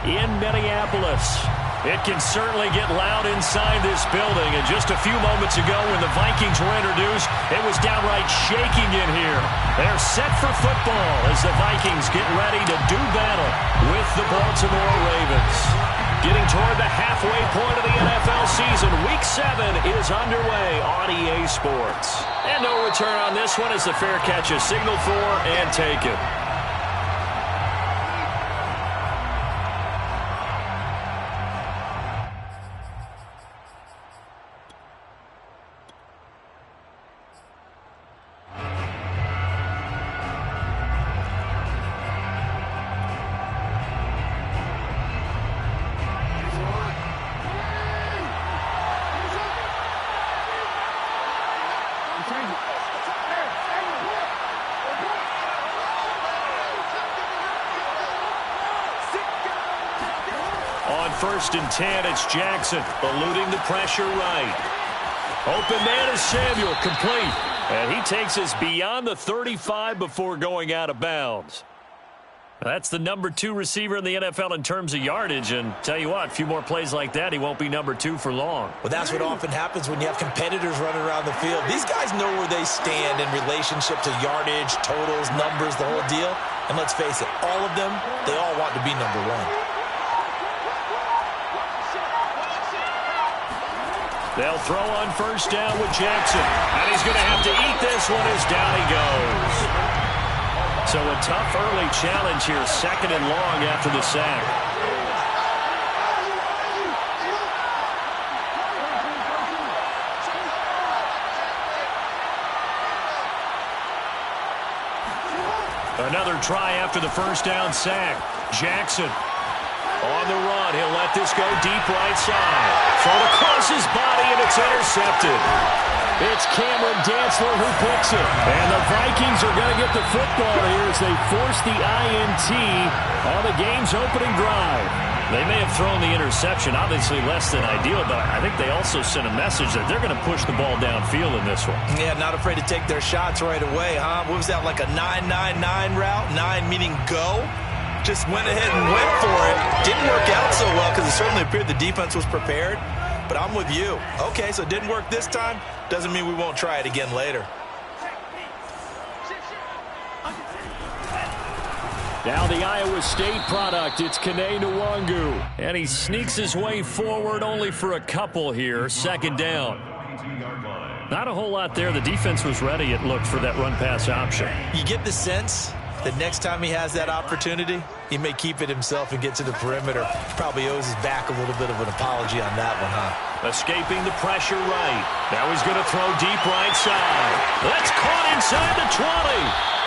in Minneapolis. It can certainly get loud inside this building. And just a few moments ago when the Vikings were introduced, it was downright shaking in here. They're set for football as the Vikings get ready to do battle with the Baltimore Ravens. Getting toward the halfway point of the NFL season, Week 7 is underway on EA Sports. And no return on this one as the fair catch is signaled for and taken. On 1st and 10, it's Jackson, eluding the pressure right. Open man is Samuel, complete. And he takes us beyond the 35 before going out of bounds. That's the number 2 receiver in the NFL in terms of yardage. And tell you what, a few more plays like that, he won't be number 2 for long. Well, that's what often happens when you have competitors running around the field. These guys know where they stand in relationship to yardage, totals, numbers, the whole deal. And let's face it, all of them, they all want to be number 1. They'll throw on 1st down with Jackson. And he's going to have to eat this one as down he goes. So a tough early challenge here, 2nd and long after the sack. Another try after the 1st down sack. Jackson on the run. He'll let this go deep right side. Thrown across his body, and it's intercepted. It's Cameron Dantzler who picks it. And the Vikings are going to get the football here as they force the INT on the game's opening drive. They may have thrown the interception, obviously less than ideal, but I think they also sent a message that they're going to push the ball downfield in this one. Yeah, not afraid to take their shots right away, huh? What was that, like a 9-9-9 route? 9 meaning go? Just went ahead and went for it. Didn't work out so well because it certainly appeared the defense was prepared. But I'm with you. Okay, so it didn't work this time. Doesn't mean we won't try it again later. Now the Iowa State product, it's Kene Nwangu. And he sneaks his way forward only for a couple here. 2nd down. Not a whole lot there. The defense was ready, it looked, for that run-pass option. You get the sense that next time he has that opportunity, he may keep it himself and get to the perimeter. Probably owes his back a little bit of an apology on that one, huh? Escaping the pressure right. Now he's going to throw deep right side. That's caught inside the 20.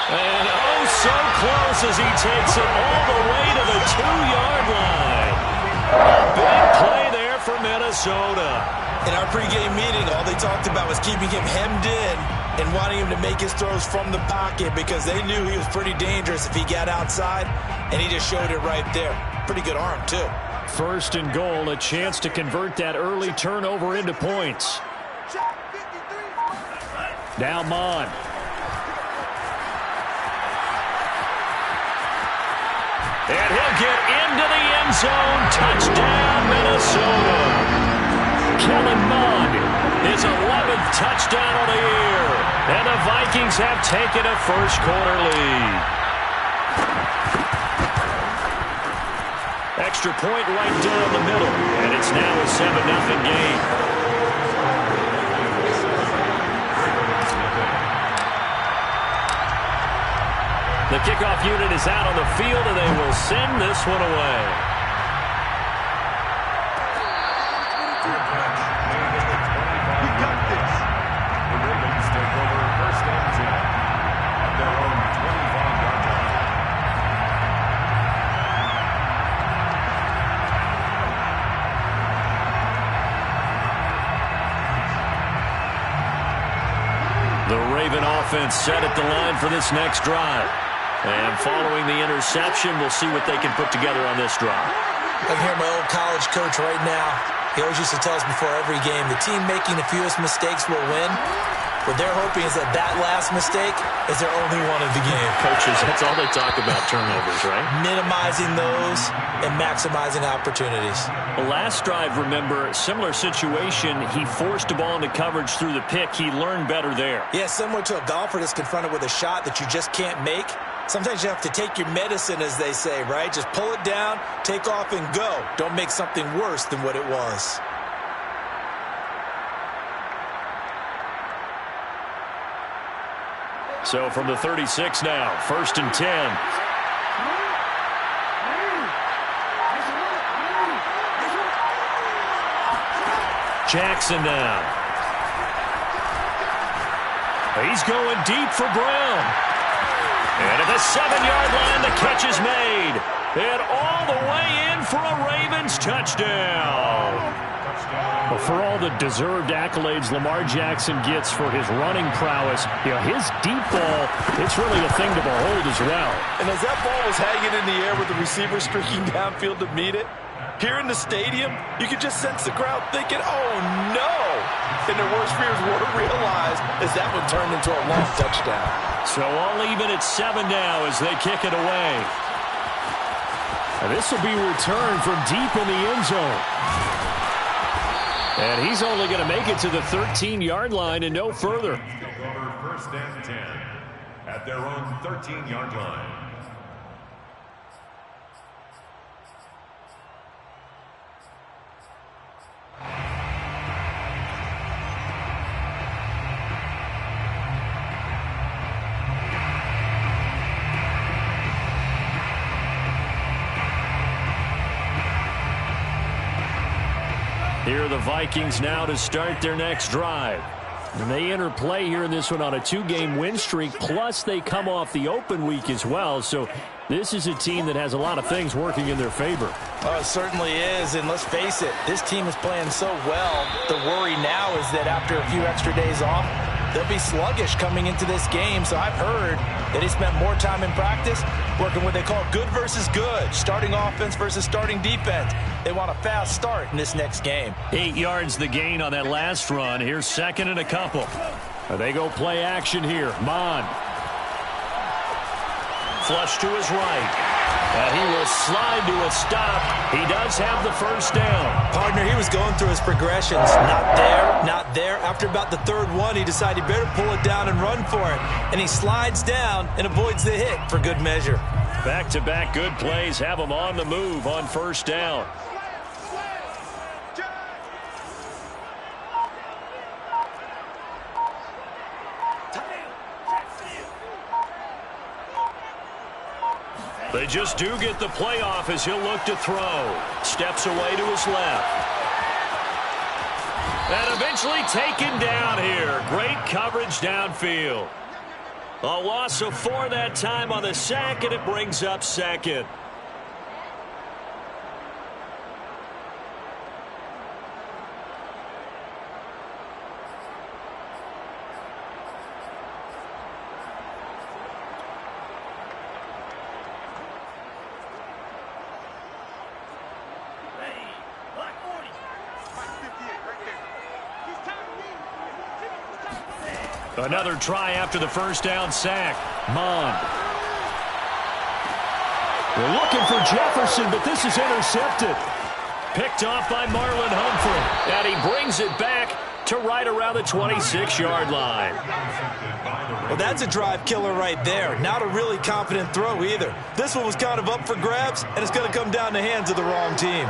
And oh, so close as he takes it all the way to the 2-yard line. A big play there for Minnesota. In our pregame meeting, all they talked about was keeping him hemmed in and wanting him to make his throws from the pocket because they knew he was pretty dangerous if he got outside, and he just showed it right there. Pretty good arm, too. 1st and goal, a chance to convert that early turnover into points. Now Mon. And he'll get into the end zone. Touchdown, Minnesota. Kellen Mond, his 11th touchdown of the year. And the Vikings have taken a first-quarter lead. Extra point right down the middle. And it's now a 7-0 game. The kickoff unit is out on the field, and they will send this one away. The Raven offense set at the line for this next drive. And following the interception, we'll see what they can put together on this drive. I can hear my old college coach right now. He always used to tell us before every game, the team making the fewest mistakes will win. What they're hoping is that that last mistake is their only one of the game. Coaches, that's all they talk about, turnovers, right? Minimizing those and maximizing opportunities. The last drive, remember, similar situation. He forced the ball into coverage through the pick. He learned better there. Yeah, similar to a golfer that's confronted with a shot that you just can't make. Sometimes you have to take your medicine, as they say, right? Just pull it down, take off, and go. Don't make something worse than what it was. So from the 36 now, 1st and 10. Jackson now. He's going deep for Brown. And at the 7-yard line, the catch is made. And all the way in for a Ravens touchdown. Well, for all the deserved accolades Lamar Jackson gets for his running prowess, his deep ball, it's really a thing to behold as well. And as that ball was hanging in the air with the receiver streaking downfield to meet it, here in the stadium, you could just sense the crowd thinking, oh, no. And their worst fears were realized as that one turned into a long touchdown. So all even at 7 now as they kick it away. And this will be returned from deep in the end zone. And he's only going to make it to the 13-yard line and no further. First and 10 at their own 13-yard line. Here are the Vikings now to start their next drive. And they enter play here in this one on a 2-game win streak, plus they come off the open week as well. So this is a team that has a lot of things working in their favor. Oh, it certainly is, and let's face it, this team is playing so well. The worry now is that after a few extra days off, they'll be sluggish coming into this game. So I've heard that he spent more time in practice working what they call good versus good, starting offense versus starting defense. They want a fast start in this next game. 8 yards the gain on that last run. Here's 2nd and a couple. They go play action here. Mon. Flush to his right. And he will slide to a stop. He does have the first down. Partner, he was going through his progressions. Not there, not there. After about the 3rd one, he decided he better pull it down and run for it. And he slides down and avoids the hit for good measure. Back-to-back good plays have him on the move on 1st down. They just do get the playoff as he'll look to throw. Steps away to his left. And eventually taken down here. Great coverage downfield. A loss of 4 that time on the sack, and it brings up 2nd. Another try after the first down sack. Mon. We're looking for Jefferson, but this is intercepted. Picked off by Marlon Humphrey. And he brings it back to right around the 26-yard line. Well, that's a drive killer right there. Not a really confident throw either. This one was kind of up for grabs, and it's going to come down the hands of the wrong team.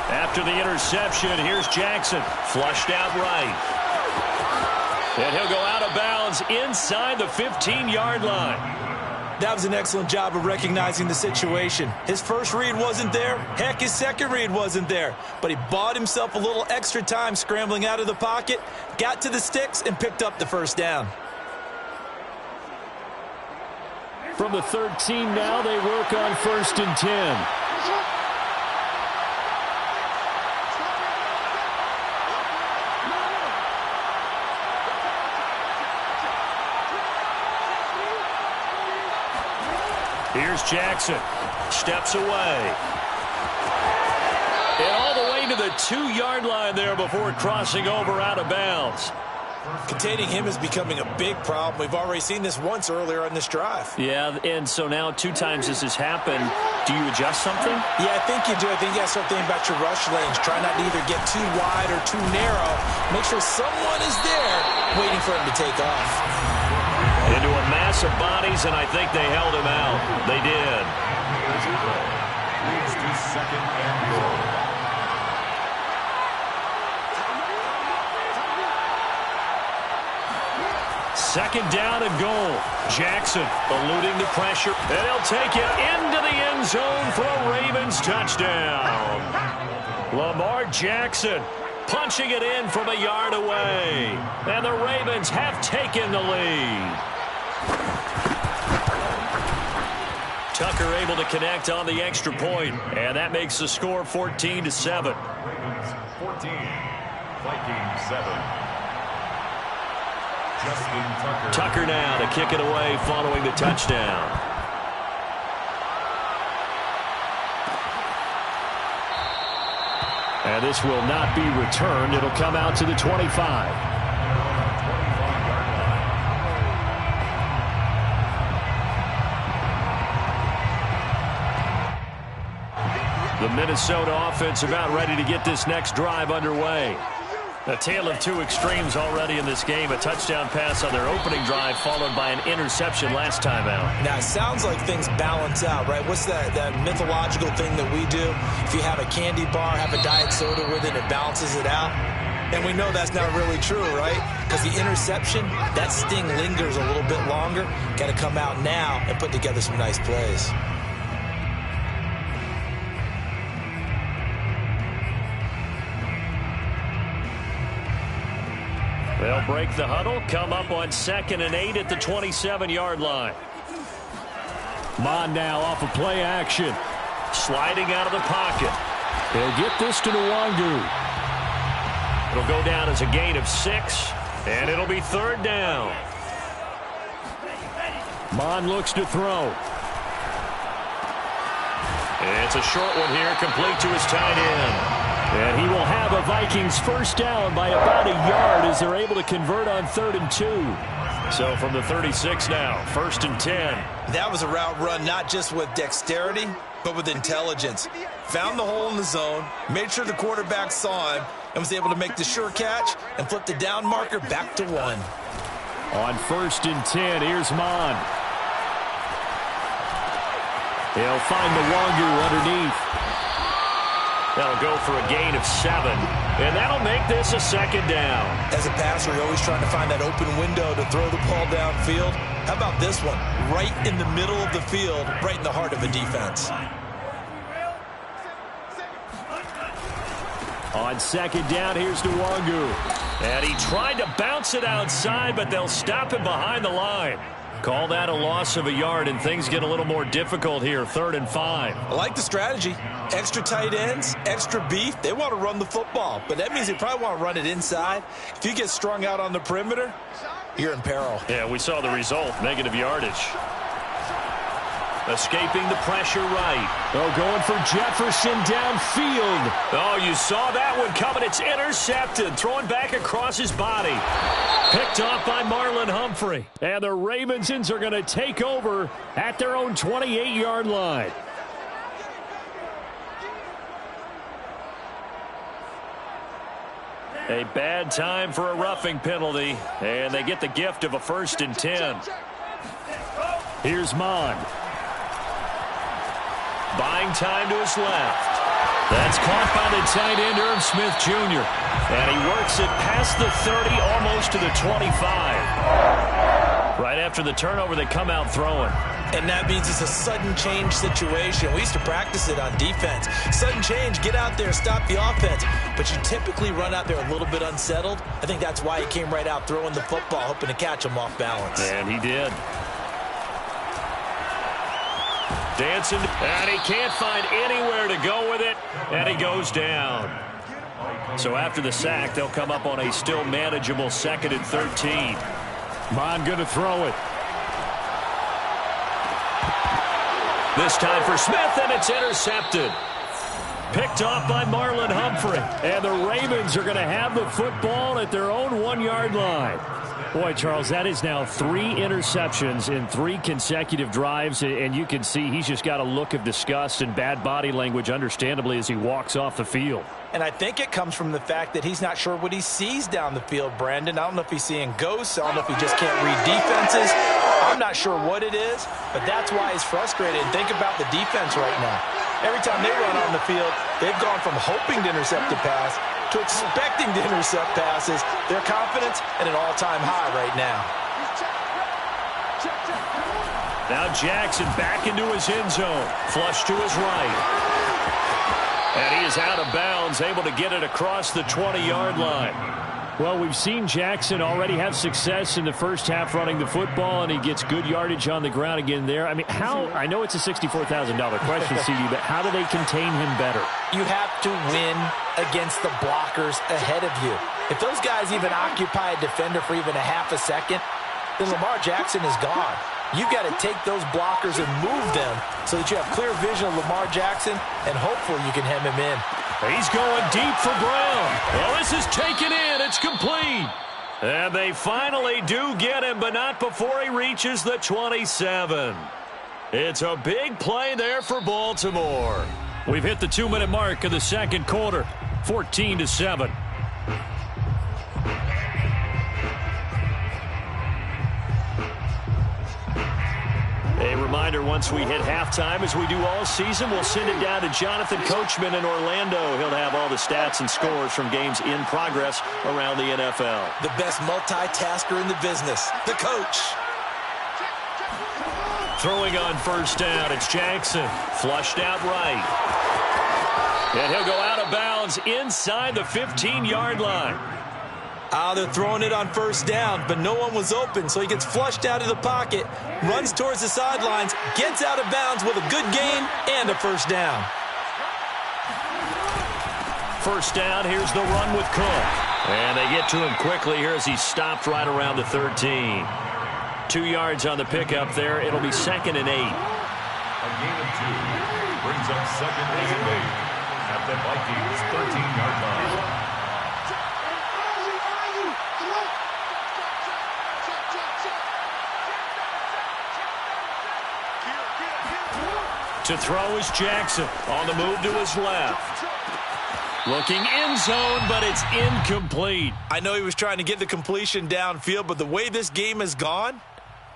After the interception, here's Jackson. Flushed out right. And he'll go out of bounds inside the 15-yard line. That was an excellent job of recognizing the situation. His first read wasn't there. Heck, his second read wasn't there. But he bought himself a little extra time scrambling out of the pocket, got to the sticks, and picked up the first down. From the 13 now, they work on 1st and 10. Here's Jackson. Steps away. And all the way to the 2-yard line there before crossing over out of bounds. Containing him is becoming a big problem. We've already seen this once earlier on this drive. Yeah, and so now 2 times this has happened. Do you adjust something? Yeah, I think you do. I think you got to start thinking about your rush lanes. Try not to either get too wide or too narrow. Make sure someone is there waiting for him to take off. Into a mass of bodies, and I think they held him out. They did. Leads to second and goal. Second down and goal. Jackson eluding the pressure, and he'll take it into the end zone for a Ravens touchdown. Lamar Jackson punching it in from a yard away. And the Ravens have taken the lead. Tucker able to connect on the extra point, and that makes the score 14-7. Ravens 14, Vikings 7. Tucker now to kick it away following the touchdown. And this will not be returned. It'll come out to the 25. The Minnesota offense about ready to get this next drive underway. A tale of 2 extremes already in this game. A touchdown pass on their opening drive followed by an interception last time out. Now, it sounds like things balance out, right? What's that mythological thing that we do? If you have a candy bar, have a diet soda with it, it balances it out. And we know that's not really true, right? Because the interception, that sting lingers a little bit longer. Got to come out now and put together some nice plays. They'll break the huddle, come up on 2nd and 8 at the 27-yard line. Mon now off of play action. Sliding out of the pocket. They'll get this to Nwangu. It'll go down as a gain of 6, and it'll be 3rd down. Mon looks to throw. It's a short one here, complete to his tight end. And he will have a Vikings first down by about a yard as they're able to convert on 3rd and 2. So from the 36 now, 1st and 10. That was a route run not just with dexterity, but with intelligence. Found the hole in the zone, made sure the quarterback saw him, and was able to make the sure catch and flip the down marker back to 1. On 1st and 10, here's Mon. He'll find Nwangu underneath. That'll go for a gain of 7, and that'll make this a 2nd down. As a passer, you're always trying to find that open window to throw the ball downfield. How about this one? Right in the middle of the field, right in the heart of a defense. On 2nd down, here's Nwangu. And he tried to bounce it outside, but they'll stop him behind the line. Call that a loss of a yard, and things get a little more difficult here, 3rd and 5. I like the strategy. Extra tight ends, extra beef. They want to run the football, but that means they probably want to run it inside. If you get strung out on the perimeter, you're in peril. Yeah, we saw the result, negative yardage. Escaping the pressure right. Oh, going for Jefferson downfield. Oh, you saw that one coming. It's intercepted. Throwing back across his body. Picked off by Marlon Humphrey. And the Ravensons are going to take over at their own 28-yard line. A bad time for a roughing penalty. And they get the gift of a 1st and 10. Here's Mon. Buying time to his left. That's caught by the tight end, Irv Smith Jr. And he works it past the 30, almost to the 25. Right after the turnover, they come out throwing. And that means it's a sudden change situation. We used to practice it on defense. Sudden change, get out there, stop the offense. But you typically run out there a little bit unsettled. I think that's why he came right out throwing the football, hoping to catch him off balance. And he did. Dancing, and he can't find anywhere to go with it, and he goes down. So after the sack, they'll come up on a still manageable 2nd and 13. Mon going to throw it. This time for Smith, and it's intercepted. Picked off by Marlon Humphrey. And the Ravens are going to have the football at their own 1-yard line. Boy, Charles, that is now 3 interceptions in 3 consecutive drives, and you can see he's just got a look of disgust and bad body language, understandably, as he walks off the field. And I think it comes from the fact that he's not sure what he sees down the field, Brandon. I don't know if he's seeing ghosts. I don't know if he just can't read defenses. I'm not sure what it is, but that's why he's frustrated. And think about the defense right now. Every time they run on the field, they've gone from hoping to intercept a pass to expecting to intercept passes. Their confidence at an all-time high right now. Now Jackson back into his end zone. Flush to his right. And he is out of bounds, able to get it across the 20-yard line. Well, we've seen Jackson already have success in the first half running the football, and he gets good yardage on the ground again there. I mean, I know it's a $64,000 question, CD, but how do they contain him better? You have to win against the blockers ahead of you. If those guys even occupy a defender for even a half a second, then Lamar Jackson is gone. You've got to take those blockers and move them so that you have clear vision of Lamar Jackson, and hopefully you can hem him in. He's going deep for Brown. Well, this is taken in. It's complete. And they finally do get him, but not before he reaches the 27. It's a big play there for Baltimore. We've hit the 2-minute mark of the second quarter, 14-7. A reminder, once we hit halftime, as we do all season, we'll send it down to Jonathan Coachman in Orlando. He'll have all the stats and scores from games in progress around the NFL. The best multitasker in the business, the coach. Throwing on first down, it's Jackson. Flushed out right. And he'll go out of bounds inside the 15-yard line. They're throwing it on first down, but no one was open, so he gets flushed out of the pocket, runs towards the sidelines, gets out of bounds with a good gain and a first down. First down, here's the run with Cook. And they get to him quickly here as he stopped right around the 13. 2 yards on the pickup there. It'll be 2nd and 8. A gain of 2 brings up 2nd and 8 at the Vikings' 13-yard line. To throw is Jackson on the move to his left. Looking end zone, but it's incomplete. I know he was trying to get the completion downfield, but the way this game has gone,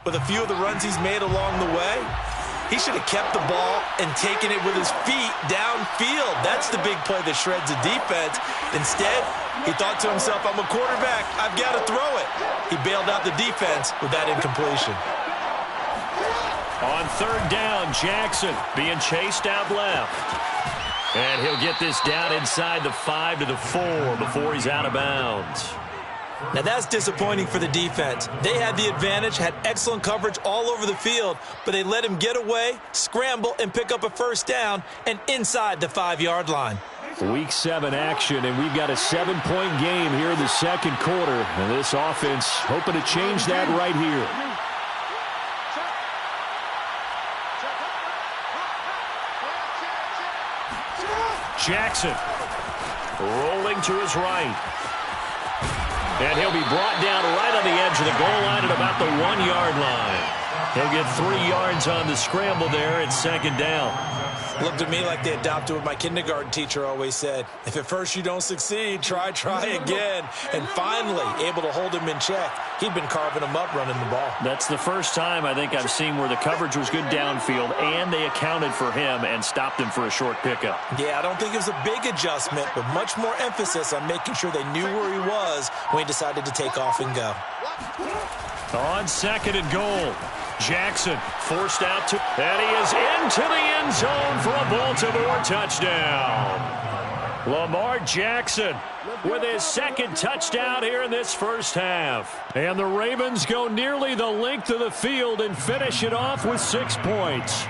with a few of the runs he's made along the way, he should have kept the ball and taken it with his feet downfield. That's the big play that shreds the defense. Instead, he thought to himself, I'm a quarterback, I've got to throw it. He bailed out the defense with that incompletion. On third down, Jackson being chased out left. And he'll get this down inside the 5 to the 4 before he's out of bounds. Now that's disappointing for the defense. They had the advantage, had excellent coverage all over the field, but they let him get away, scramble, and pick up a first down, and inside the 5-yard line. Week 7 action, and we've got a 7-point game here in the second quarter. And this offense hoping to change that right here. Jackson rolling to his right. And he'll be brought down right on the edge of the goal line at about the 1-yard line. He'll get 3 yards on the scramble there at 2nd down. Looked to me like they adopted what my kindergarten teacher always said. If at first you don't succeed, try again. And finally able to hold him in check. He'd been carving him up running the ball. That's the first time I think I've seen where the coverage was good downfield and they accounted for him and stopped him for a short pickup. Yeah, I don't think it was a big adjustment, but much more emphasis on making sure they knew where he was when he decided to take off and go. On 2nd and goal. Jackson forced out to, and he is into the end zone for a Baltimore touchdown. Lamar Jackson with his 2nd touchdown here in this first half. And the Ravens go nearly the length of the field and finish it off with 6 points.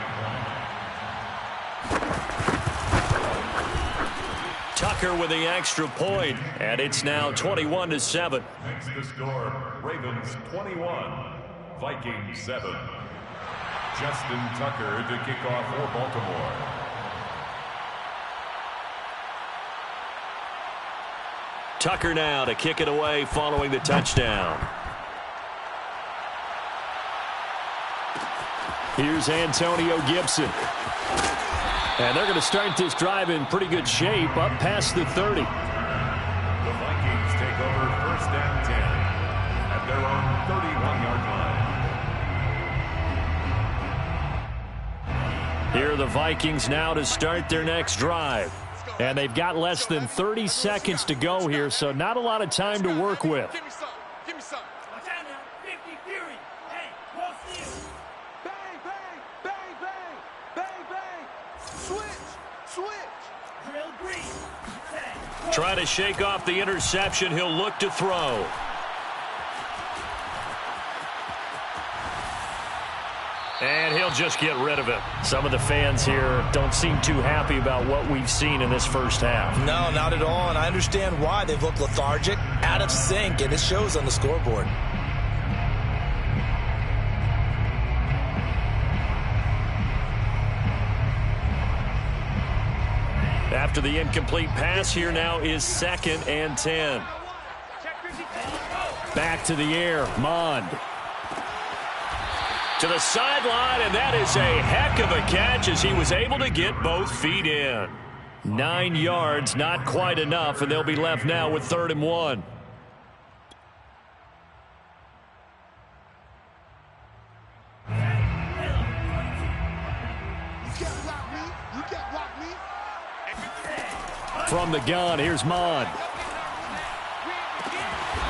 Tucker with the extra point, and it's now 21-7. Makes the score Ravens 21, Vikings 7. Justin Tucker to kick off for Baltimore. Tucker now to kick it away following the touchdown. Here's Antonio Gibson. And they're going to start this drive in pretty good shape up past the 30. The Vikings take over first and 10 at their own 31-yard line. Here are the Vikings now to start their next drive. And they've got less than 30 seconds to go here, so not a lot of time to work with. Give me some. Give me some. Watch out now. 50 Fury. Hey, what's this? Bang, bang, bang, bang, bang, bang. Switch, switch. Drill green. Trying to shake off the interception. He'll look to throw. And he'll just get rid of it. Some of the fans here don't seem too happy about what we've seen in this first half. No, not at all, and I understand why. They've looked lethargic, out of sync, and it shows on the scoreboard. After the incomplete pass, here now is 2nd and 10. Back to the air, Mond. To the sideline, and that is a heck of a catch as he was able to get both feet in. 9 yards, not quite enough, and they'll be left now with 3rd and 1. From the gun, here's Mond.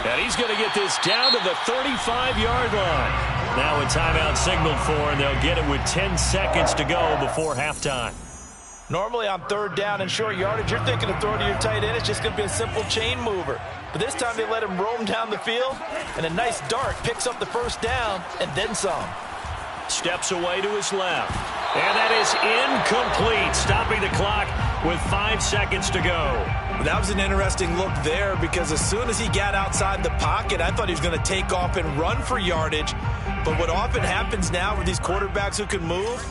And he's going to get this down to the 35-yard line. Now a timeout signaled for, and they'll get it with 10 seconds to go before halftime. Normally on 3rd down and short yardage, you're thinking of throwing to your tight end. It's just going to be a simple chain mover. But this time they let him roam down the field, and a nice dart picks up the 1st down and then some. Steps away to his left. And that is incomplete, stopping the clock with 5 seconds to go. That was an interesting look there because as soon as he got outside the pocket, I thought he was going to take off and run for yardage. But what often happens now with these quarterbacks who can move,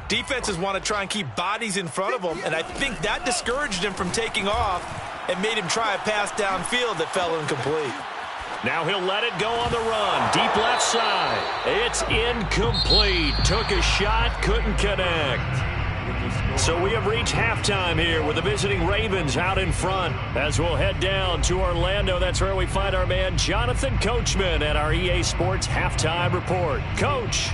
defenses want to try and keep bodies in front of them, and I think that discouraged him from taking off and made him try a pass downfield that fell incomplete. Now he'll let it go on the run. Deep left side. It's incomplete. Took a shot, couldn't connect. So we have reached halftime here with the visiting Ravens out in front. As we'll head down to Orlando, that's where we find our man Jonathan Coachman at our EA Sports Halftime Report. Coach.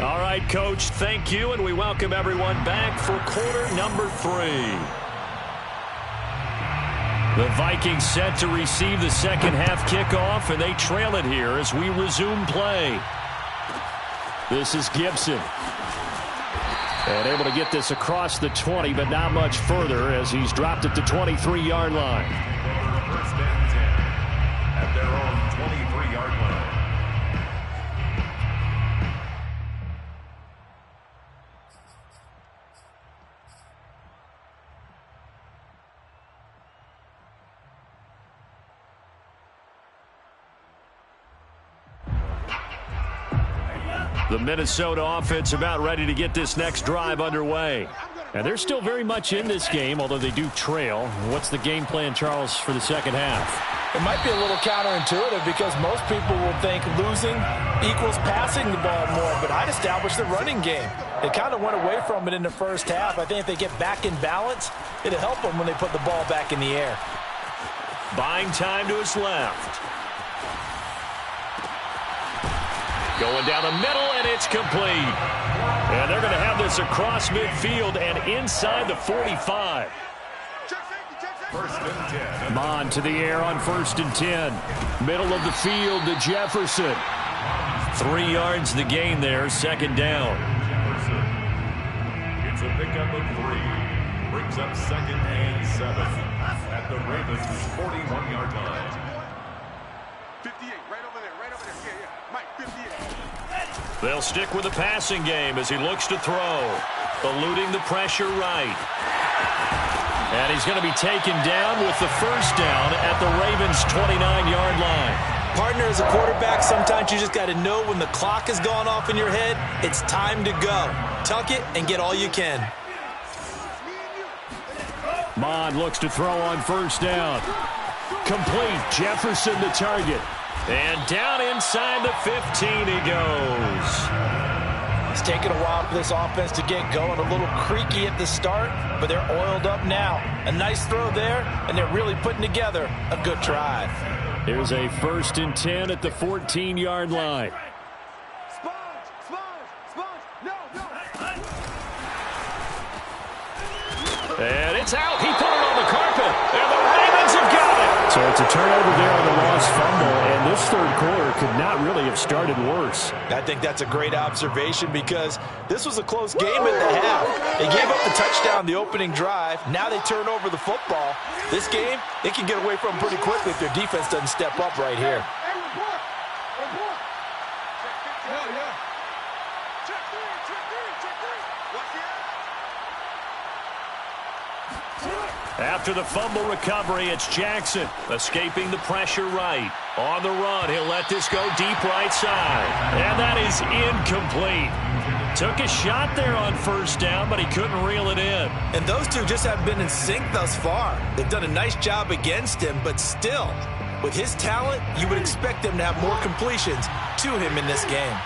All right, Coach, thank you, and we welcome everyone back for quarter number 3. The Vikings set to receive the second half kickoff, and they trail it here as we resume play. This is Gibson. And able to get this across the 20, but not much further as he's dropped at the 23-yard line. First and 10 at their own 23-yard line. The Minnesota offense about ready to get this next drive underway. And they're still very much in this game, although they do trail. What's the game plan, Charles, for the second half? It might be a little counterintuitive because most people will think losing equals passing the ball more, but I'd establish the running game. They kind of went away from it in the first half. I think if they get back in balance, it'll help them when they put the ball back in the air. Buying time to his left. Going down the middle, and it's complete. And they're going to have this across midfield and inside the 45. First and 10. Mond to the air on 1st and 10. Middle of the field to Jefferson. 3 yards the gain there, 2nd down. Jefferson. It's a pickup of 3. Brings up 2nd and 7 at the Ravens' 41-yard line. 58, right over there, right over there. Yeah, yeah. Mike, 58. They'll stick with the passing game as he looks to throw. Eluding the pressure right. And he's going to be taken down with the first down at the Ravens' 29-yard line. Partner, as a quarterback, sometimes you just got to know when the clock has gone off in your head, it's time to go. Tuck it and get all you can. Mond looks to throw on first down. Complete. Jefferson the target. And down inside the 15 he goes. It's taken a while for this offense to get going. A little creaky at the start, but they're oiled up now. A nice throw there, and they're really putting together a good drive. Here's a 1st and 10 at the 14-yard line. And it's out. He put it on the carpet. And the Ravens have got it. So it's a turnover there on the lost fumble. And this third quarter could not really have started worse. I think that's a great observation because this was a close game at the half. They gave up the touchdown the opening drive. Now they turn over the football. This game, they can get away from pretty quickly if their defense doesn't step up right here. After the fumble recovery, it's Jackson escaping the pressure right. On the run, he'll let this go deep right side. And that is incomplete. Took a shot there on first down, but he couldn't reel it in. And those two just haven't been in sync thus far. They've done a nice job against him, but still, with his talent, you would expect them to have more completions to him in this game.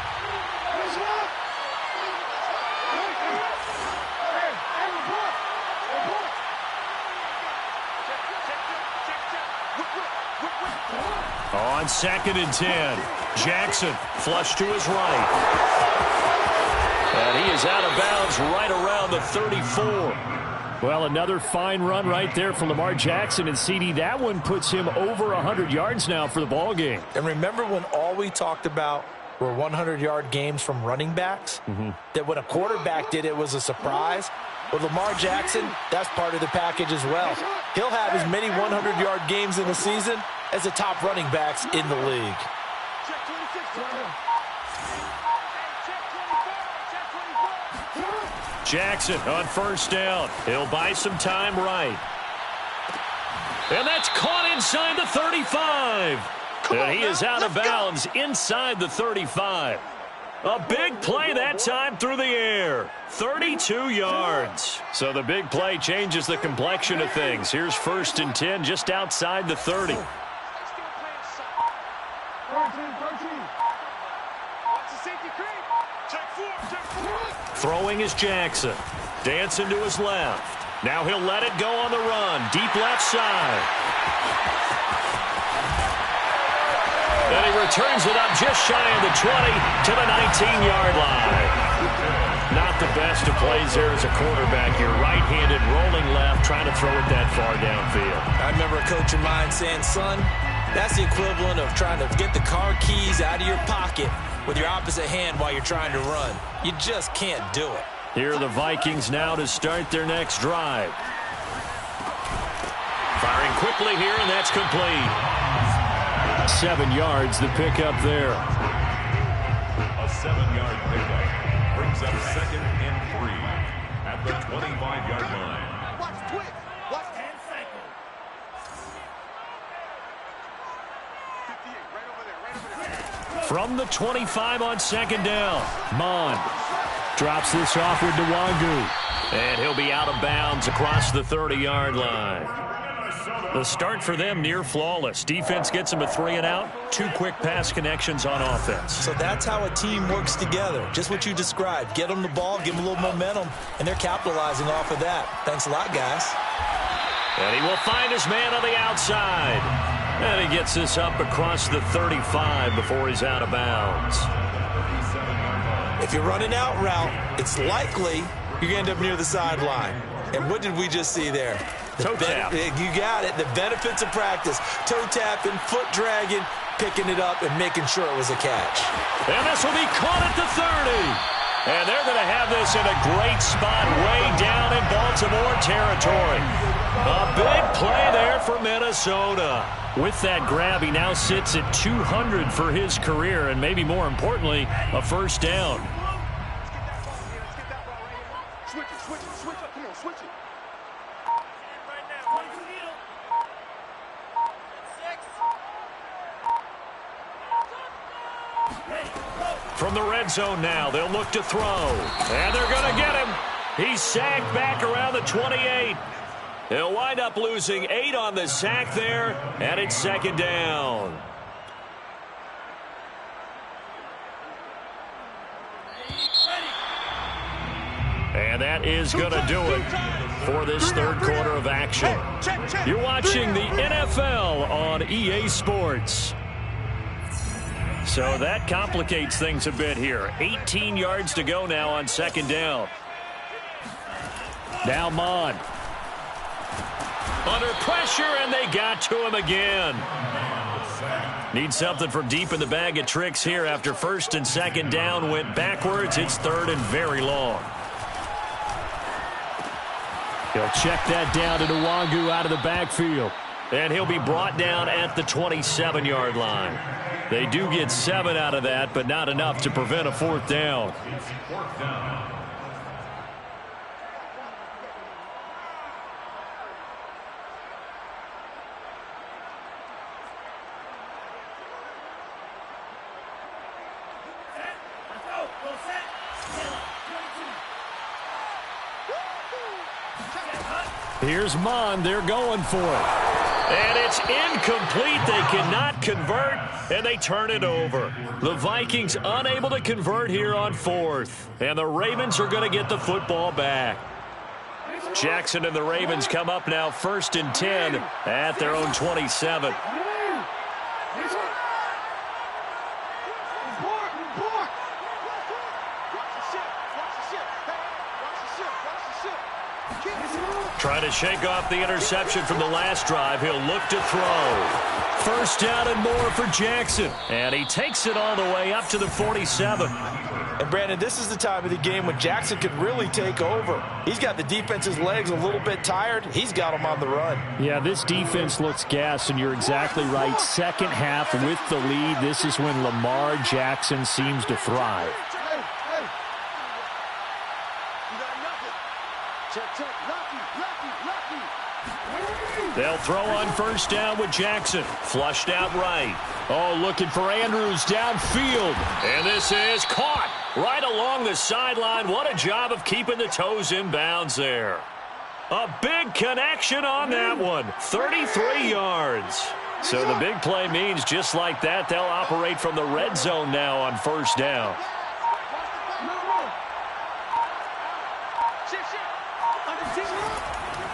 On 2nd and 10, Jackson flush to his right. And he is out of bounds right around the 34. Well, another fine run right there for Lamar Jackson, and CD, that one puts him over 100 yards now for the ball game. And remember when all we talked about were 100-yard games from running backs? That when a quarterback did it was a surprise? With Lamar Jackson, that's part of the package as well. He'll have as many 100-yard games in a season as the top running backs in the league. Jackson on first down. He'll buy some time right. And that's caught inside the 35. And he is out of bounds inside the 35. A big play that time through the air. 32 yards. So the big play changes the complexion of things. Here's 1st and 10 just outside the 30. Throwing is Jackson. Dancing to his left. Now he'll let it go on the run. Deep left side. And he returns it up just shy of the 20 to the 19-yard line. Not the best of plays there as a quarterback. You're right-handed, rolling left, trying to throw it that far downfield. I remember a coach of mine saying, son, that's the equivalent of trying to get the car keys out of your pocket with your opposite hand while you're trying to run. You just can't do it. Here are the Vikings now to start their next drive. Firing quickly here, and that's complete. 7 yards, the pickup there. A 7-yard pickup brings up 2nd and 3 at the 25-yard line. Watch twitch. Watch hand cycle. 58, right over there. From the 25 on 2nd down, Mond drops this off with Nwangu. And he'll be out of bounds across the 30-yard line. The start for them near flawless. Defense gets them a 3-and-out. 2 quick pass connections on offense. So that's how a team works together. Just what you described. Get them the ball, give them a little momentum, and they're capitalizing off of that. Thanks a lot, guys. And he will find his man on the outside. And he gets this up across the 35 before he's out of bounds. If you're running out route, it's likely you're going to end up near the sideline. And what did we just see there? Toe tap. You got it. The benefits of practice. Toe tapping, foot dragging, picking it up, and making sure it was a catch. And this will be caught at the 30. And they're going to have this in a great spot way down in Baltimore territory. A big play there for Minnesota. With that grab, he now sits at 200 for his career, and maybe more importantly, a first down. Switch it. Come on, switch it. From the red zone now, they'll look to throw. And they're going to get him. He's sacked back around the 28. He'll wind up losing 8 on the sack there, and it's second down. And that is going to do it for this third quarter of action. You're watching the NFL on EA Sports. So that complicates things a bit here. 18 yards to go now on second down. Now Mon. Under pressure, and they got to him again. Need something from deep in the bag of tricks here after first and second down went backwards. It's third and very long. He'll check that down to Nwangu out of the backfield. And he'll be brought down at the 27-yard line. They do get 7 out of that, but not enough to prevent a fourth down. Here's Mon. They're going for it. And it's incomplete. They cannot convert, and they turn it over. The Vikings unable to convert here on fourth. And the Ravens are going to get the football back. Jackson and the Ravens come up now first and 10 at their own 27. Trying to shake off the interception from the last drive. He'll look to throw. First down and more for Jackson. And he takes it all the way up to the 47. And, Brandon, this is the time of the game when Jackson could really take over. He's got the defense's legs a little bit tired. He's got them on the run. Yeah, this defense looks gassed, and you're exactly right. Second half with the lead, this is when Lamar Jackson seems to thrive. They'll throw on first down with Jackson. Flushed out right. Oh, looking for Andrews downfield. And this is caught right along the sideline. What a job of keeping the toes in bounds there. A big connection on that one. 33 yards. So the big play means just like that, they'll operate from the red zone now on first down.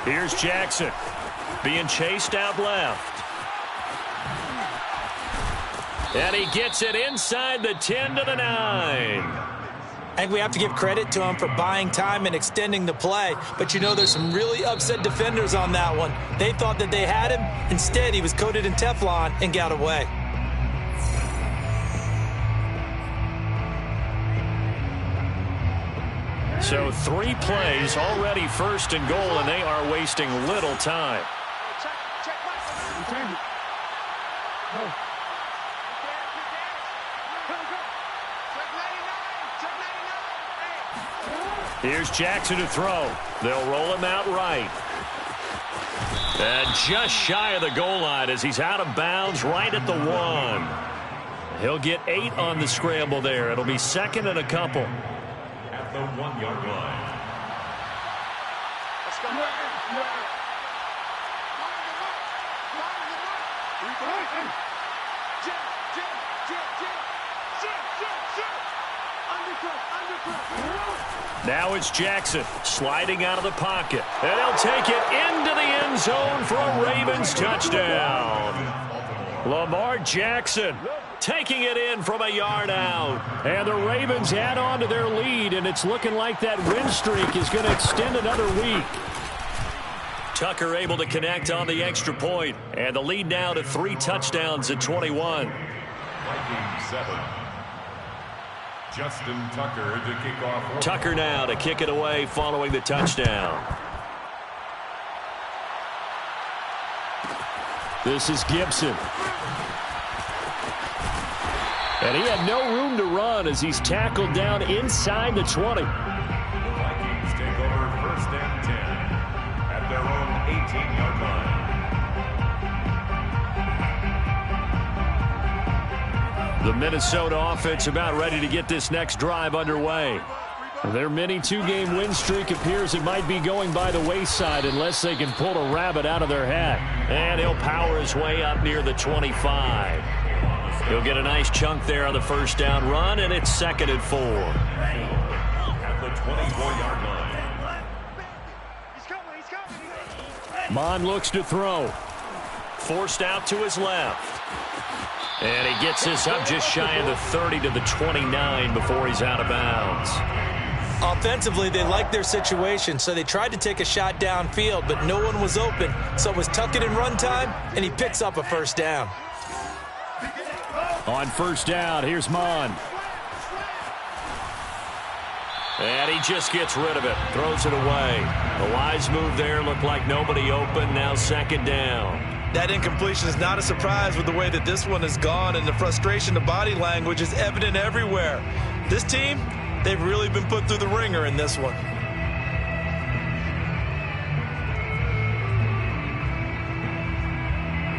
Here's Jackson. Being chased out left. And he gets it inside the 10 to the 9. I think we have to give credit to him for buying time and extending the play. But, you know, there's some really upset defenders on that one. They thought that they had him. Instead, he was coated in Teflon and got away. So 3 plays, already first and goal, and they are wasting little time. Here's Jackson to throw. They'll roll him out right. And just shy of the goal line as he's out of bounds right at the 1. He'll get 8 on the scramble there. It'll be second and a couple. At the 1-yard line. Let's go. Now it's Jackson sliding out of the pocket. And he'll take it into the end zone for a Ravens touchdown. Lamar Jackson taking it in from a yard out. And the Ravens add on to their lead, and it's looking like that win streak is going to extend another week. Tucker able to connect on the extra point. And the lead now to 3 touchdowns at 21. Vikings 7. Justin Tucker to kick off. Tucker now to kick it away following the touchdown. This is Gibson. And he had no room to run as he's tackled down inside the 20. The Vikings take over first and 10 at their own 18-yard line. The Minnesota offense about ready to get this next drive underway. Their mini two-game win streak appears it might be going by the wayside unless they can pull a rabbit out of their hat. And he'll power his way up near the 25. He'll get a nice chunk there on the first down run, and it's 2nd and 4. At the 24-yard line. Mon looks to throw. Forced out to his left. And he gets this up just shy of the 30 to the 29 before he's out of bounds. Offensively, they liked their situation, so they tried to take a shot downfield, but no one was open. So it was tuck it and run time, and he picks up a first down. On first down, here's Mon. And he just gets rid of it, throws it away. A wise move there, looked like nobody open, now 2nd down. That incompletion is not a surprise with the way that this one has gone, and the frustration of body language is evident everywhere. This team, they've really been put through the ringer in this one.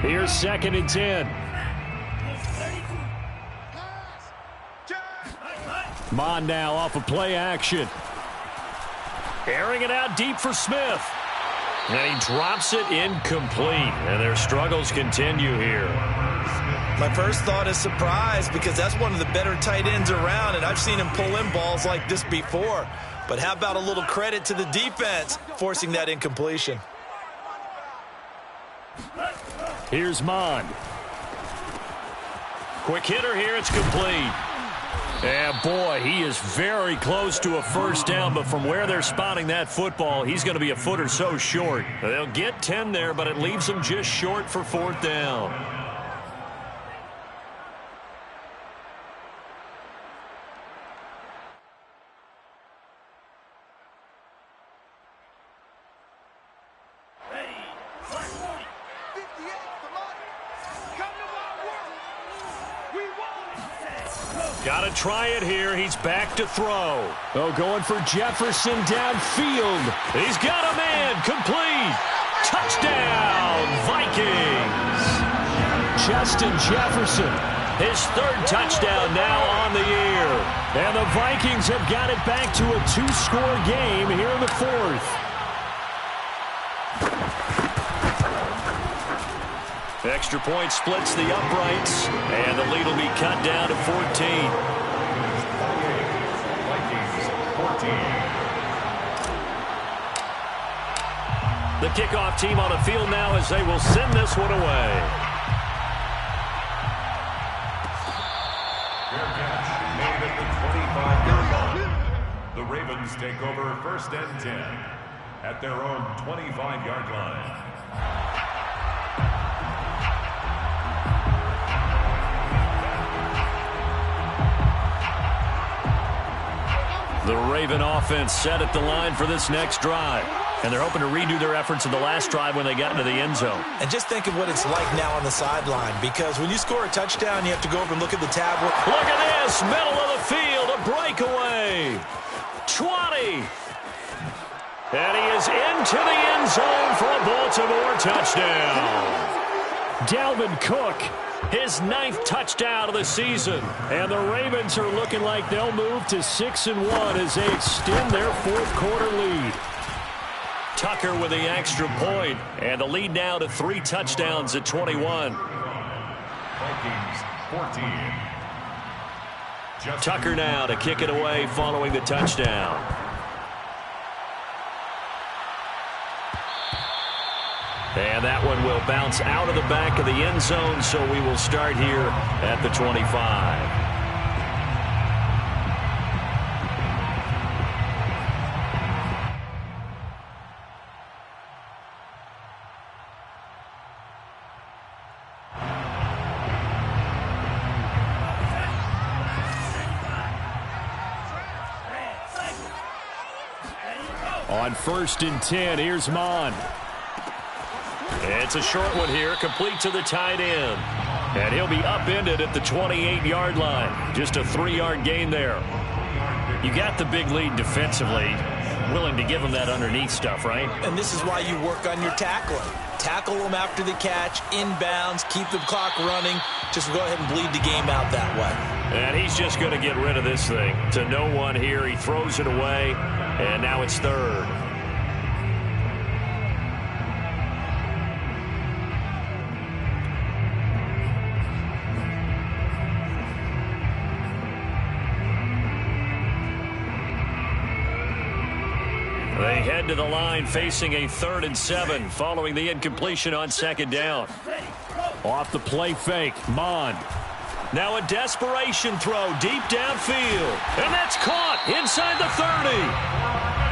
Here's 2nd and 10. Mon now off of play action. Airing it out deep for Smith. And he drops it incomplete. And their struggles continue here. My first thought is surprise because that's one of the better tight ends around, and I've seen him pull in balls like this before. But how about a little credit to the defense forcing that incompletion? Here's Mon. Quick hitter here, it's complete. And boy, he is very close to a first down, but from where they're spotting that football, he's going to be a foot or so short. They'll get 10 there, but it leaves them just short for 4th down. Got to try it here. He's back to throw. Oh, going for Jefferson downfield. He's got a man. Complete. Touchdown, Vikings. Justin Jefferson, his 3rd touchdown now on the year. And the Vikings have got it back to a 2-score game here in the 4th. Extra point splits the uprights, and the lead will be cut down to 14. Vikings 14. The kickoff team on the field now as they will send this one away. Fair catch made at the 25-yard line. The Ravens take over 1st and 10 at their own 25-yard line. The Raven offense set at the line for this next drive. And they're hoping to redo their efforts in the last drive when they got into the end zone. And just think of what it's like now on the sideline, because when you score a touchdown, you have to go over and look at the tablet. Look at this, middle of the field, a breakaway. 20. And he is into the end zone for a Baltimore touchdown. Dalvin Cook, his 9th touchdown of the season. And the Ravens are looking like they'll move to 6-1 as they extend their 4th quarter lead. Tucker with the extra point, and the lead now to 3 touchdowns at 21. Vikings 14. Tucker now to kick it away following the touchdown. And that one will bounce out of the back of the end zone, so we will start here at the 25. On 1st and 10, here's Mon. It's a short one here, complete to the tight end. And he'll be upended at the 28-yard line. Just a 3-yard gain there. You got the big lead defensively. willing to give him that underneath stuff, right? And this is why you work on your tackling. Tackle them after the catch, inbounds, keep the clock running. Just go ahead and bleed the game out that way. And he's just going to get rid of this thing. To no one here. He throws it away, and now it's third. They head to the line facing a 3rd and 7 following the incompletion on 2nd down. Off the play fake, Mond. Now a desperation throw deep downfield. And that's caught inside the 30.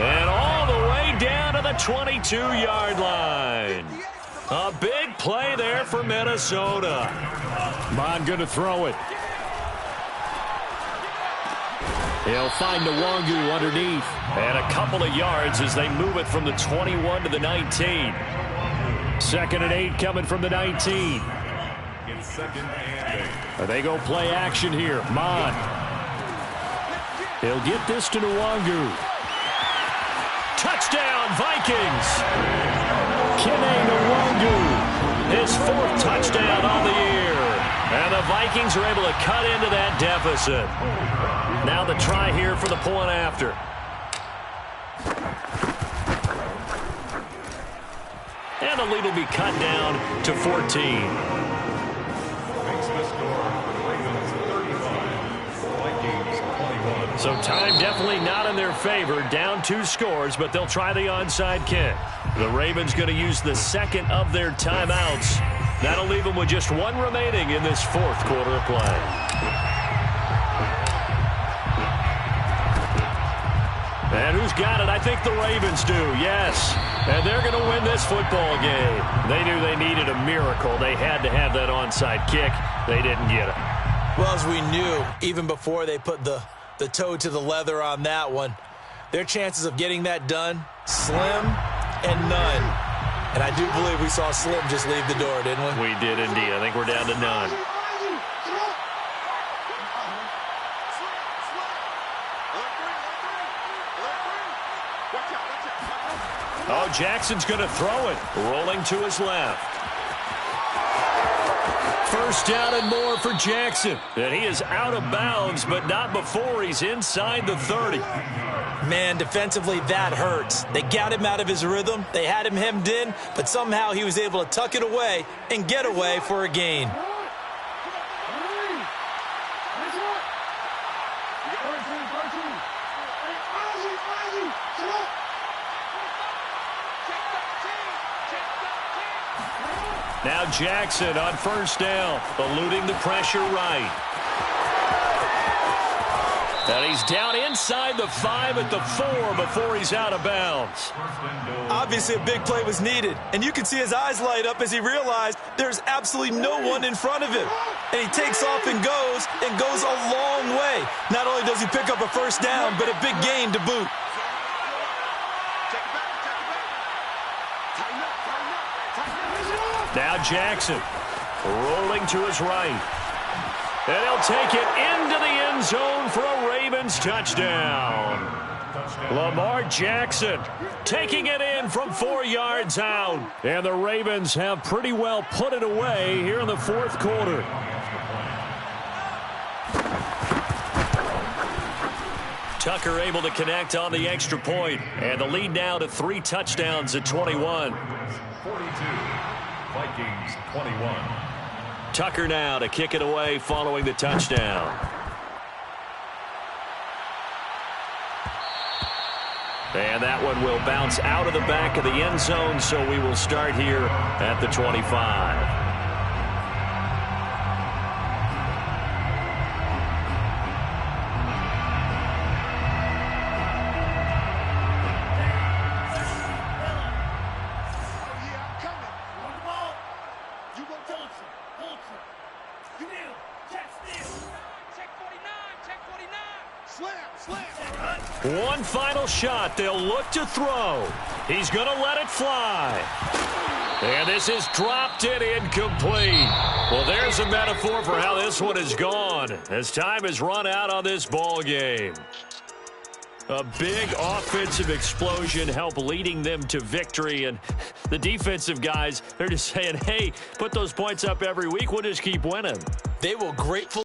And all the way down to the 22-yard line. A big play there for Minnesota. Mond going to throw it. He'll find Nwangu underneath. And a couple of yards as they move it from the 21 to the 19. 2nd and 8 coming from the 19. It's 2nd and 8. They go play action here. Mond. He'll get this to Nwangu. Touchdown, Vikings. Kene Nwangu. His 4th touchdown on the year. And the Vikings are able to cut into that deficit. Now the try here for the point after. And the lead will be cut down to 14. Makes the score for the Ravens 35, Vikings 21. So time definitely not in their favor. Down 2 scores, but they'll try the onside kick. The Ravens going to use the 2nd of their timeouts. That'll leave them with just 1 remaining in this 4th quarter of play. And who's got it? I think the Ravens do, yes. And they're going to win this football game. They knew they needed a miracle. They had to have that onside kick. They didn't get it. Well, as we knew, even before they put the toe to the leather on that one, their chances of getting that done, slim and none. And I do believe we saw Slim just leave the door, didn't we? We did indeed. I think we're down to none. Oh, Jackson's going to throw it. Rolling to his left. 1st down and more for Jackson. And he is out of bounds, but not before he's inside the 30. Man, defensively, that hurts. They got him out of his rhythm. They had him hemmed in, but somehow he was able to tuck it away and get away for a gain. Now Jackson on 1st down, eluding the pressure right. And he's down inside the 5 at the 4 before he's out of bounds. Obviously, a big play was needed, and you can see his eyes light up as he realized there's absolutely no one in front of him. And he takes off and goes a long way. Not only does he pick up a 1st down, but a big gain to boot. Now Jackson rolling to his right. And he'll take it into the end zone for a Ravens touchdown. Lamar Jackson taking it in from 4 yards out. And the Ravens have pretty well put it away here in the 4th quarter. Tucker able to connect on the extra point. And the lead now to 3 touchdowns at 21. 42, Vikings 21. Tucker now to kick it away following the touchdown. And that one will bounce out of the back of the end zone, so we will start here at the 25. One final shot. They'll look to throw. He's going to let it fly. And this is dropped and incomplete. Well, there's a metaphor for how this one is gone as time has run out on this ball game. A big offensive explosion helped leading them to victory. And the defensive guys, they're just saying, hey, put those points up every week. We'll just keep winning. They will gratefully